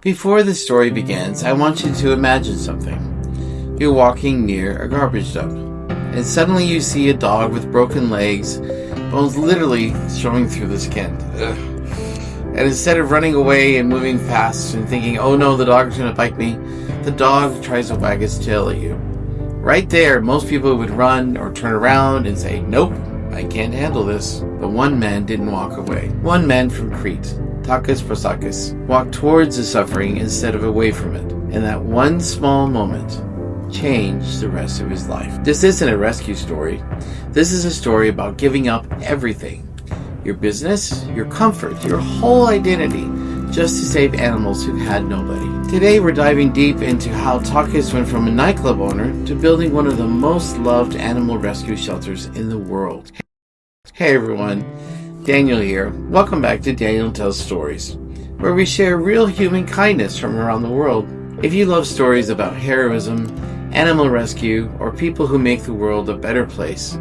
Before the story begins, I want you to imagine something. You're walking near a garbage dump, and suddenly you see a dog with broken legs, bones literally showing through the skin. Ugh. And instead of running away and moving fast and thinking, oh no, the dog's going to bite me, the dog tries to wag its tail at you. Right there, most people would run or turn around and say, nope, I can't handle this. But one man didn't walk away. One man from Crete, Takis Proestakis, walked towards the suffering instead of away from it. And that one small moment changed the rest of his life. This isn't a rescue story. This is a story about giving up everything. Your business, your comfort, your whole identity, just to save animals who had nobody. Today we're diving deep into how Takis went from a nightclub owner to building one of the most loved animal rescue shelters in the world. Hey everyone, Daniel here. Welcome back to Daniel Tells Stories, where we share real human kindness from around the world. If you love stories about heroism, animal rescue, or people who make the world a better place,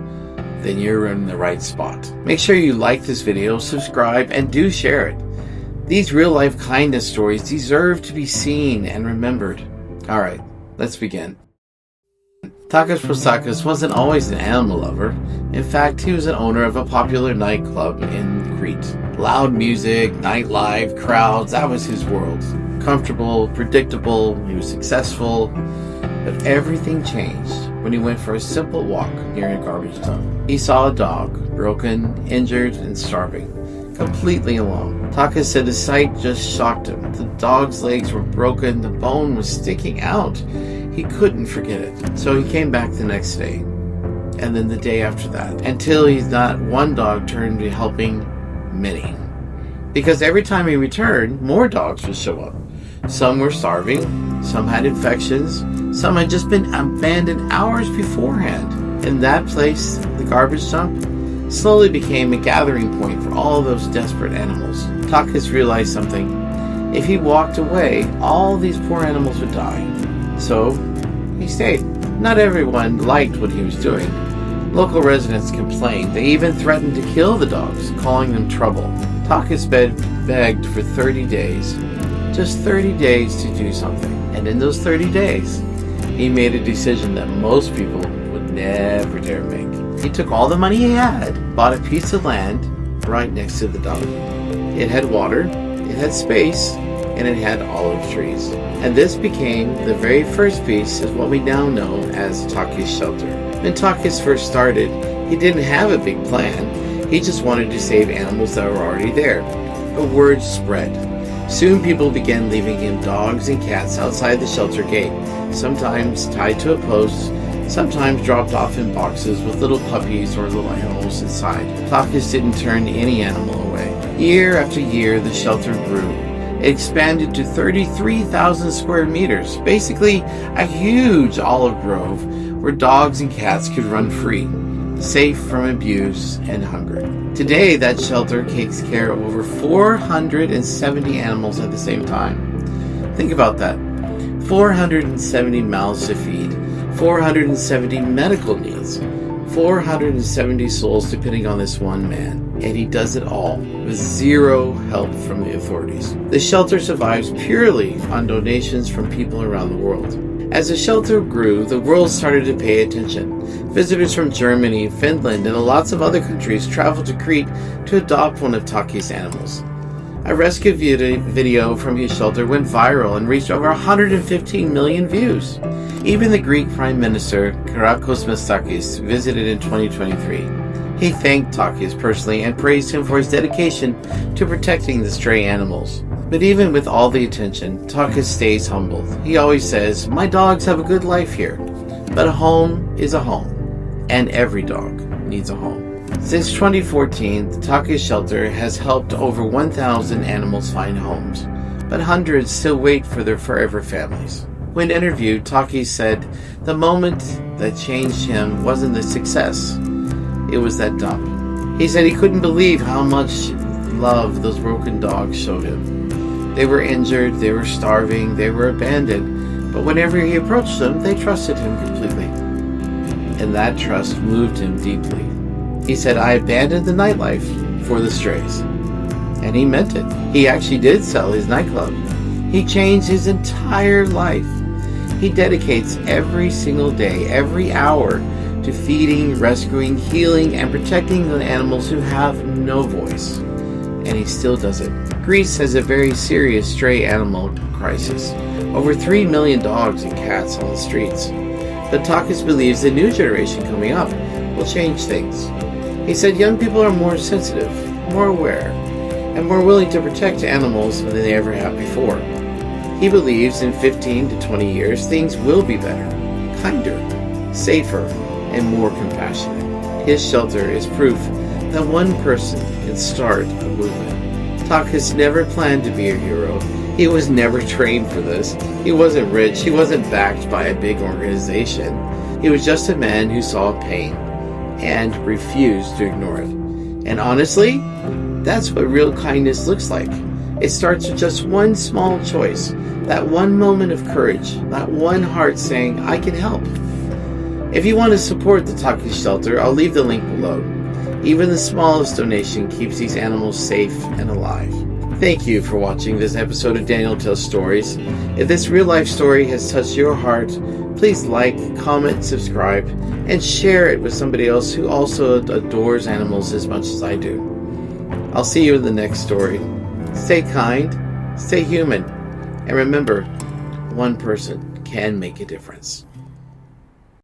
then you're in the right spot. Make sure you like this video, subscribe, and do share it. These real-life kindness stories deserve to be seen and remembered. Alright, let's begin. Takis Proestakis wasn't always an animal lover. In fact, he was an owner of a popular nightclub in Crete. Loud music, nightlife, crowds, that was his world. Comfortable, predictable, he was successful. But everything changed when he went for a simple walk near a garbage dump. He saw a dog, broken, injured, and starving, completely alone. Takis said the sight just shocked him. The dog's legs were broken, the bone was sticking out. He couldn't forget it. So he came back the next day, and then the day after that, until he's not one dog turned to helping many. Because every time he returned, more dogs would show up. Some were starving, some had infections, some had just been abandoned hours beforehand. And that place, the garbage dump, slowly became a gathering point for all those desperate animals. Takis realized something. If he walked away, all these poor animals would die. So he stayed. Not everyone liked what he was doing. Local residents complained. They even threatened to kill the dogs, calling them trouble. Takis begged for 30 days. Just 30 days to do something. And in those 30 days, he made a decision that most people would never dare make. He took all the money he had, bought a piece of land right next to the dump. It had water, it had space, and it had olive trees. And this became the very first piece of what we now know as Takis Shelter. When Takis first started, he didn't have a big plan. He just wanted to save animals that were already there. But word spread. Soon people began leaving him dogs and cats outside the shelter gate, sometimes tied to a post, sometimes dropped off in boxes with little puppies or little animals inside. Takis didn't turn any animal away. Year after year, the shelter grew. It expanded to 33,000 square meters, basically a huge olive grove where dogs and cats could run free, safe from abuse and hunger. Today, that shelter takes care of over 470 animals at the same time. Think about that. 470 mouths to feed, 470 medical needs, 470 souls depending on this one man. And he does it all with zero help from the authorities. The shelter survives purely on donations from people around the world. As the shelter grew, the world started to pay attention. Visitors from Germany, Finland, and lots of other countries traveled to Crete to adopt one of Takis' animals. A rescue video from his shelter went viral and reached over 115 million views. Even the Greek Prime Minister, Takis Proestakis, visited in 2023. He thanked Takis personally and praised him for his dedication to protecting the stray animals. But even with all the attention, Takis stays humble. He always says, my dogs have a good life here, but a home is a home, and every dog needs a home. Since 2014, the Takis shelter has helped over 1,000 animals find homes, but hundreds still wait for their forever families. When interviewed, Takis said the moment that changed him wasn't the success, it was that dump. He said he couldn't believe how much love those broken dogs showed him. They were injured, they were starving, they were abandoned, but whenever he approached them, they trusted him completely. And that trust moved him deeply. He said, I abandoned the nightlife for the strays. And he meant it. He actually did sell his nightclub. He changed his entire life. He dedicates every single day, every hour, to feeding, rescuing, healing, and protecting the animals who have no voice. And he still does it. Greece has a very serious stray animal crisis. Over 3 million dogs and cats on the streets. But Takis believes the new generation coming up will change things. He said young people are more sensitive, more aware, and more willing to protect animals than they ever have before. He believes in 15 to 20 years things will be better, kinder, safer, and more compassionate. His shelter is proof that one person can start a movement. Takis never planned to be a hero. He was never trained for this. He wasn't rich. He wasn't backed by a big organization. He was just a man who saw pain and refused to ignore it. And honestly, that's what real kindness looks like. It starts with just one small choice, that one moment of courage, that one heart saying, I can help. If you want to support the Takis shelter, I'll leave the link below. Even the smallest donation keeps these animals safe and alive. Thank you for watching this episode of Daniel Tells Stories. If this real-life story has touched your heart, please like, comment, subscribe, and share it with somebody else who also adores animals as much as I do. I'll see you in the next story. Stay kind, stay human, and remember, one person can make a difference.